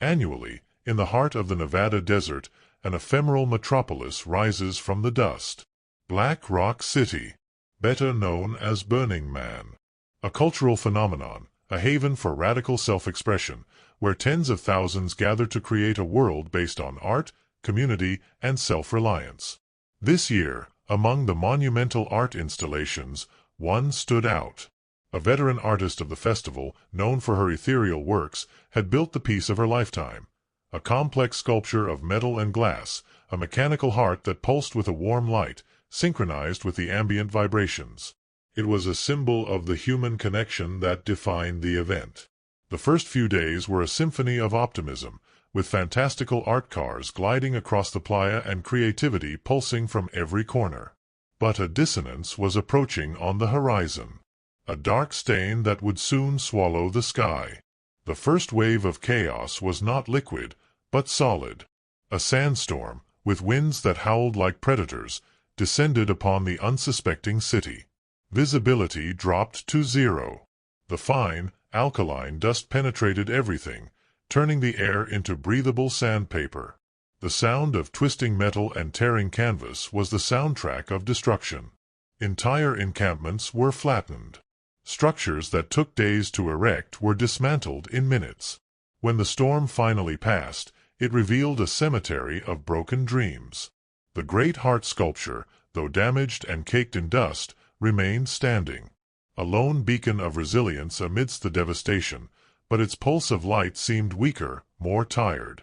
Annually, in the heart of the Nevada desert, an ephemeral metropolis rises from the dust. Black Rock City, better known as Burning Man. A cultural phenomenon, a haven for radical self-expression, where tens of thousands gather to create a world based on art, community, and self-reliance. This year, among the monumental art installations, one stood out. A veteran artist of the festival, known for her ethereal works, had built the piece of her lifetime. A complex sculpture of metal and glass, a mechanical heart that pulsed with a warm light, synchronized with the ambient vibrations. It was a symbol of the human connection that defined the event. The first few days were a symphony of optimism, with fantastical art cars gliding across the playa and creativity pulsing from every corner. But a dissonance was approaching on the horizon. A dark stain that would soon swallow the sky. The first wave of chaos was not liquid, but solid. A sandstorm, with winds that howled like predators, descended upon the unsuspecting city. Visibility dropped to zero. The fine, alkaline dust penetrated everything, turning the air into breathable sandpaper. The sound of twisting metal and tearing canvas was the soundtrack of destruction. Entire encampments were flattened. Structures that took days to erect were dismantled in minutes. When the storm finally passed, it revealed a cemetery of broken dreams. The great heart sculpture, though damaged and caked in dust, remained standing. A lone beacon of resilience amidst the devastation, but its pulse of light seemed weaker, more tired.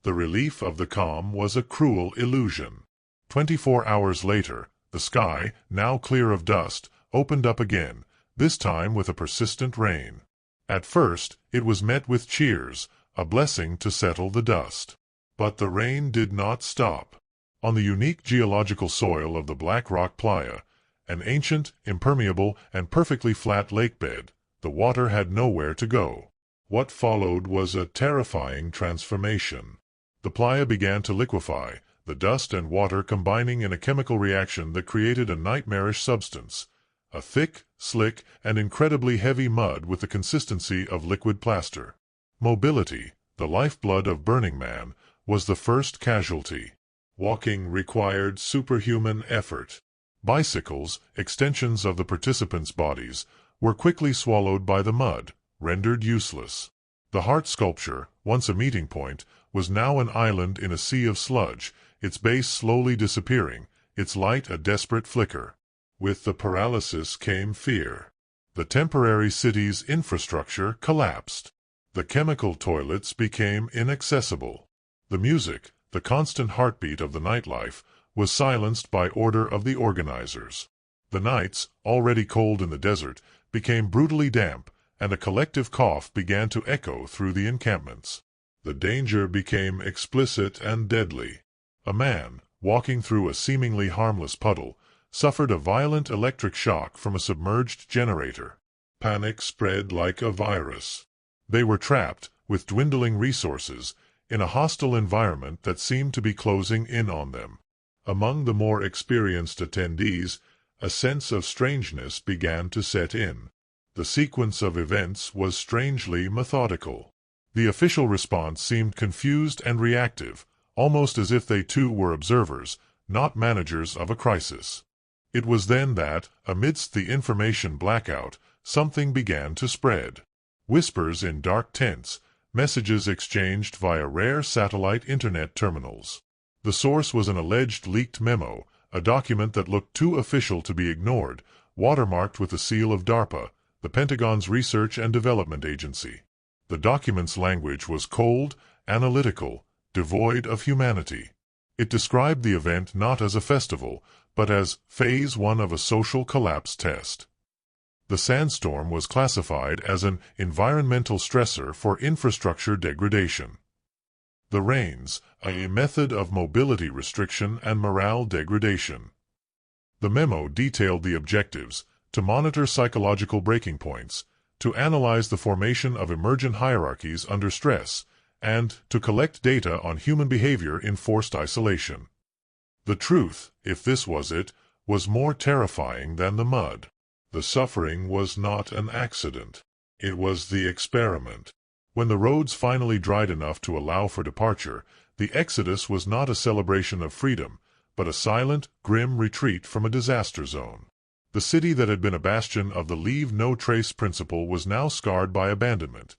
The relief of the calm was a cruel illusion. 24 hours later, the sky, now clear of dust, opened up again, this time with a persistent rain. At first, it was met with cheers, a blessing to settle the dust. But the rain did not stop. On the unique geological soil of the Black Rock Playa, an ancient, impermeable, and perfectly flat lakebed, the water had nowhere to go. What followed was a terrifying transformation. The playa began to liquefy, the dust and water combining in a chemical reaction that created a nightmarish substance. A thick, slick, and incredibly heavy mud with the consistency of liquid plaster. Mobility, the lifeblood of Burning Man, was the first casualty. Walking required superhuman effort. Bicycles, extensions of the participants' bodies, were quickly swallowed by the mud, rendered useless. The heart sculpture, once a meeting point, was now an island in a sea of sludge, its base slowly disappearing, its light a desperate flicker. With the paralysis came fear. The temporary city's infrastructure collapsed. The chemical toilets became inaccessible. The music, the constant heartbeat of the nightlife, was silenced by order of the organizers. The nights, already cold in the desert, became brutally damp, and a collective cough began to echo through the encampments. The danger became explicit and deadly. A man, walking through a seemingly harmless puddle, suffered a violent electric shock from a submerged generator. Panic spread like a virus. They were trapped, with dwindling resources, in a hostile environment that seemed to be closing in on them. Among the more experienced attendees, a sense of strangeness began to set in. The sequence of events was strangely methodical. The official response seemed confused and reactive, almost as if they too were observers, not managers of a crisis. It was then that, amidst the information blackout, something began to spread. Whispers in dark tents, messages exchanged via rare satellite internet terminals. The source was an alleged leaked memo, a document that looked too official to be ignored, watermarked with the seal of DARPA, the Pentagon's Research and Development Agency. The document's language was cold, analytical, devoid of humanity. It described the event not as a festival, but as Phase 1 of a social collapse test. The sandstorm was classified as an environmental stressor for infrastructure degradation. The rains, a method of mobility restriction and morale degradation. The memo detailed the objectives: to monitor psychological breaking points, to analyze the formation of emergent hierarchies under stress, and to collect data on human behavior in forced isolation. The truth, if this was it, was more terrifying than the mud. The suffering was not an accident. It was the experiment. When the roads finally dried enough to allow for departure, the exodus was not a celebration of freedom, but a silent, grim retreat from a disaster zone. The city that had been a bastion of the leave no trace principle was now scarred by abandonment.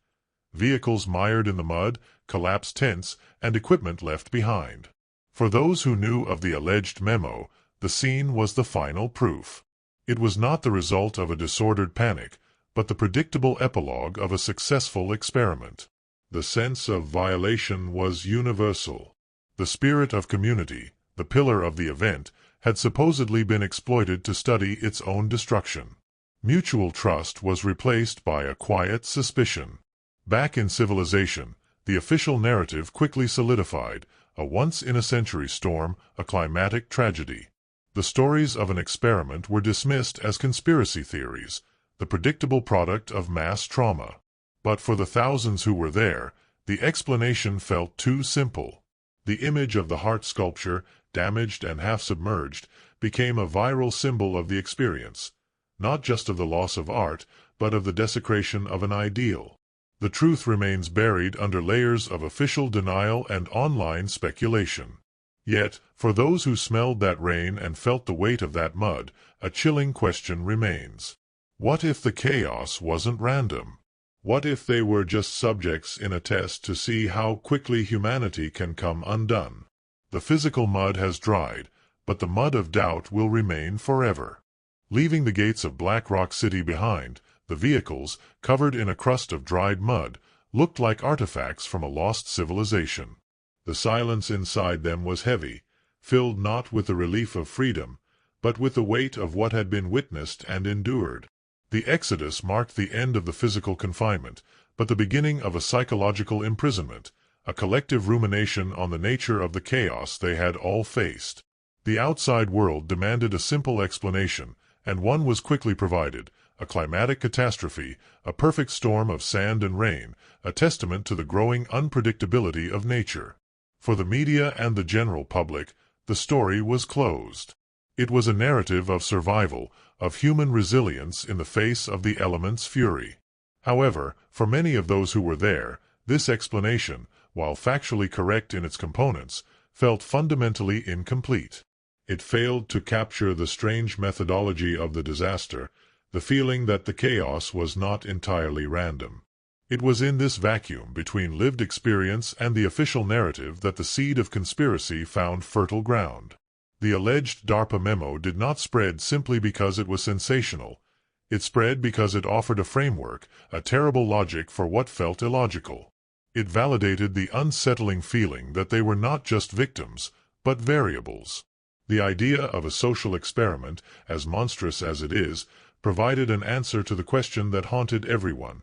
Vehicles mired in the mud, collapsed tents, and equipment left behind. For those who knew of the alleged memo, the scene was the final proof. It was not the result of a disordered panic, but the predictable epilogue of a successful experiment. The sense of violation was universal. The spirit of community, the pillar of the event, had supposedly been exploited to study its own destruction. Mutual trust was replaced by a quiet suspicion. Back in civilization, the official narrative quickly solidified, a once-in-a-century storm, a climatic tragedy. The stories of an experiment were dismissed as conspiracy theories, the predictable product of mass trauma. But for the thousands who were there, the explanation felt too simple. The image of the heart sculpture, damaged and half-submerged, became a viral symbol of the experience, not just of the loss of art, but of the desecration of an ideal. The truth remains buried under layers of official denial and online speculation. Yet, for those who smelled that rain and felt the weight of that mud, a chilling question remains. What if the chaos wasn't random? What if they were just subjects in a test to see how quickly humanity can come undone? The physical mud has dried, but the mud of doubt will remain forever. Leaving the gates of Black Rock City behind, the vehicles, covered in a crust of dried mud, looked like artifacts from a lost civilization. The silence inside them was heavy, filled not with the relief of freedom, but with the weight of what had been witnessed and endured. The exodus marked the end of the physical confinement, but the beginning of a psychological imprisonment, a collective rumination on the nature of the chaos they had all faced. The outside world demanded a simple explanation, and one was quickly provided: a climatic catastrophe, a perfect storm of sand and rain, a testament to the growing unpredictability of nature. For the media and the general public, the story was closed. It was a narrative of survival, of human resilience in the face of the elements' fury. However, for many of those who were there, this explanation, while factually correct in its components, felt fundamentally incomplete. It failed to capture the strange methodology of the disaster, the feeling that the chaos was not entirely random. It was in this vacuum between lived experience and the official narrative that the seed of conspiracy found fertile ground. The alleged DARPA memo did not spread simply because it was sensational. It spread because it offered a framework, a terrible logic for what felt illogical. It validated the unsettling feeling that they were not just victims, but variables. The idea of a social experiment, as monstrous as it is, provided an answer to the question that haunted everyone.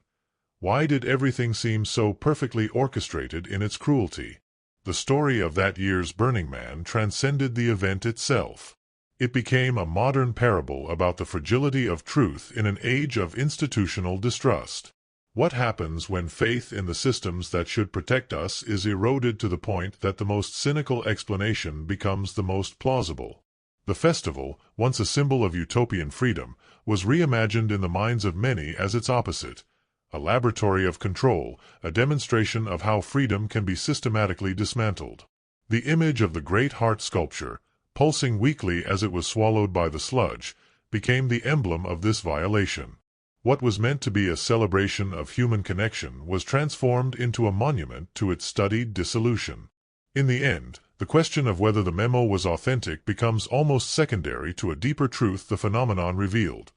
Why did everything seem so perfectly orchestrated in its cruelty? The story of that year's Burning Man transcended the event itself. It became a modern parable about the fragility of truth in an age of institutional distrust. What happens when faith in the systems that should protect us is eroded to the point that the most cynical explanation becomes the most plausible? The festival, once a symbol of utopian freedom, was reimagined in the minds of many as its opposite: a laboratory of control, a demonstration of how freedom can be systematically dismantled. The image of the great heart sculpture, pulsing weakly as it was swallowed by the sludge, became the emblem of this violation. What was meant to be a celebration of human connection was transformed into a monument to its studied dissolution. In the end, the question of whether the memo was authentic becomes almost secondary to a deeper truth the phenomenon revealed.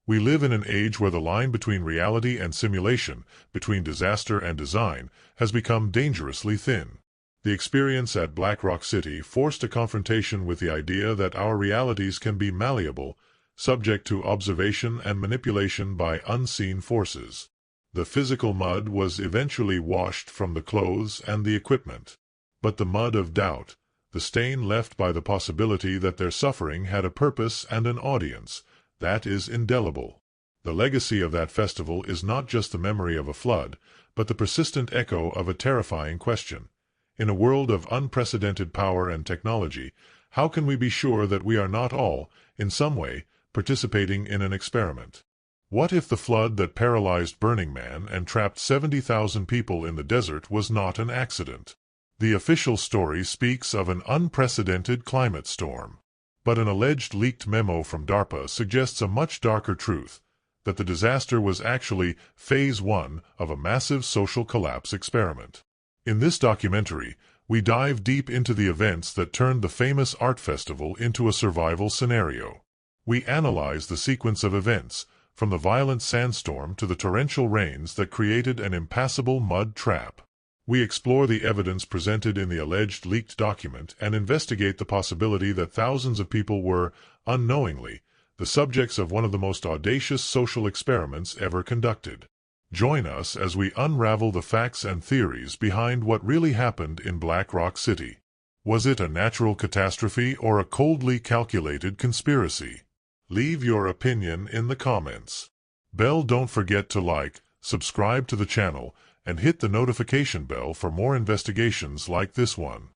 We live in an age where the line between reality and simulation, between disaster and design, has become dangerously thin. The experience at Black Rock City forced a confrontation with the idea that our realities can be malleable, subject to observation and manipulation by unseen forces. The physical mud was eventually washed from the clothes and the equipment. But the mud of doubt, the stain left by the possibility that their suffering had a purpose and an audience, that is indelible. The legacy of that festival is not just the memory of a flood, but the persistent echo of a terrifying question. In a world of unprecedented power and technology, how can we be sure that we are not all, in some way, participating in an experiment? What if the flood that paralyzed Burning Man and trapped 70,000 people in the desert was not an accident? The official story speaks of an unprecedented climate storm. But an alleged leaked memo from DARPA suggests a much darker truth, that the disaster was actually phase 1 of a massive social collapse experiment. In this documentary, we dive deep into the events that turned the famous art festival into a survival scenario. We analyze the sequence of events, from the violent sandstorm to the torrential rains that created an impassable mud trap. We explore the evidence presented in the alleged leaked document and investigate the possibility that thousands of people were, unknowingly, the subjects of one of the most audacious social experiments ever conducted. Join us as we unravel the facts and theories behind what really happened in Black Rock City. Was it a natural catastrophe or a coldly calculated conspiracy? Leave your opinion in the comments. Don't forget to like, subscribe to the channel, and hit the notification bell for more investigations like this one.